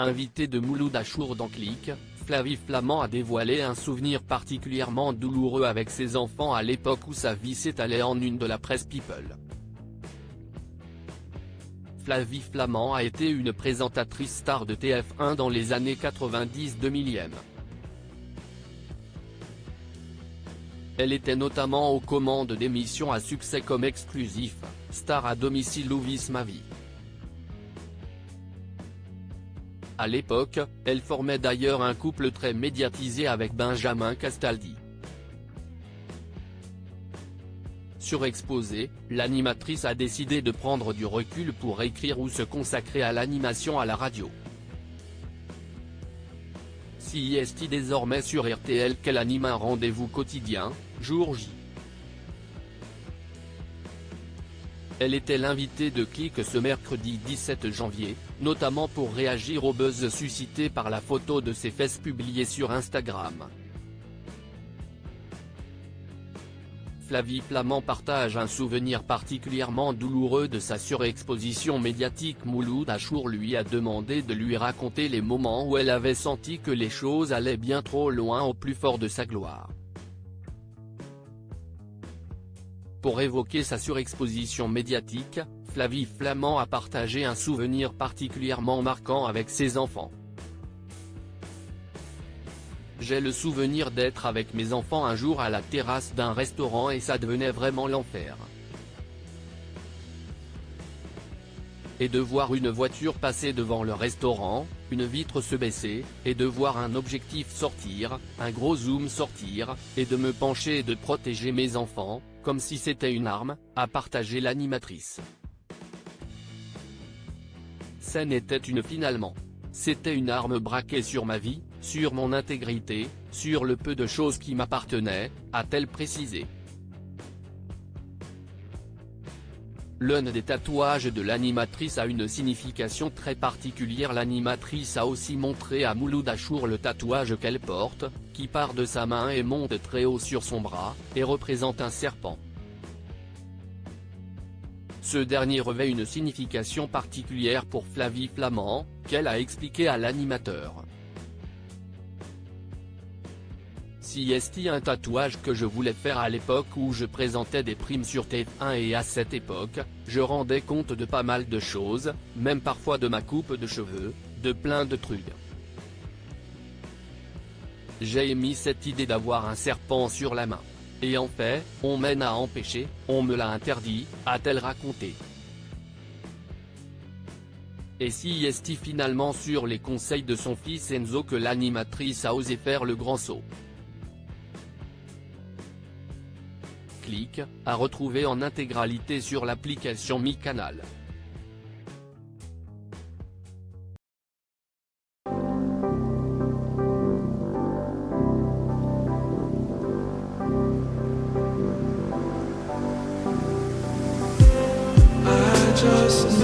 Invité de Mouloud Achour dans Click, Flavie Flament a dévoilé un souvenir particulièrement douloureux avec ses enfants à l'époque où sa vie s'étalait en une de la presse People. Flavie Flament a été une présentatrice star de TF1 dans les années 90-2000. Elle était notamment aux commandes d'émissions à succès comme Exclusif, Star à domicile ou Vice ma vie. À l'époque, elle formait d'ailleurs un couple très médiatisé avec Benjamin Castaldi. Surexposée, l'animatrice a décidé de prendre du recul pour écrire ou se consacrer à l'animation à la radio. CIST désormais sur RTL qu'elle anime un rendez-vous quotidien, Jour J. Elle était l'invitée de Click ce mercredi 17 janvier, notamment pour réagir au buzz suscité par la photo de ses fesses publiée sur Instagram. Flavie Flament partage un souvenir particulièrement douloureux de sa surexposition médiatique. Mouloud Achour lui a demandé de lui raconter les moments où elle avait senti que les choses allaient bien trop loin au plus fort de sa gloire. Pour évoquer sa surexposition médiatique, Flavie Flament a partagé un souvenir particulièrement marquant avec ses enfants. J'ai le souvenir d'être avec mes enfants un jour à la terrasse d'un restaurant et ça devenait vraiment l'enfer. Et de voir une voiture passer devant le restaurant, une vitre se baisser, et de voir un objectif sortir, un gros zoom sortir, et de me pencher et de protéger mes enfants, comme si c'était une arme, a partagé l'animatrice. Ça n'était une finalement. C'était une arme braquée sur ma vie, sur mon intégrité, sur le peu de choses qui m'appartenaient, a-t-elle précisé. L'un des tatouages de l'animatrice a une signification très particulière. L'animatrice a aussi montré à Mouloud Achour le tatouage qu'elle porte, qui part de sa main et monte très haut sur son bras, et représente un serpent. Ce dernier revêt une signification particulière pour Flavie Flament, qu'elle a expliqué à l'animateur. CIST, un tatouage que je voulais faire à l'époque où je présentais des primes sur TF1 et à cette époque, je rendais compte de pas mal de choses, même parfois de ma coupe de cheveux, de plein de trucs. J'ai émis cette idée d'avoir un serpent sur la main. Et en fait, on m'en a empêché, on me l'a interdit, a-t-elle raconté. Et CIST finalement sur les conseils de son fils Enzo que l'animatrice a osé faire le grand saut. Click, à retrouver en intégralité sur l'application Mi Canal. Just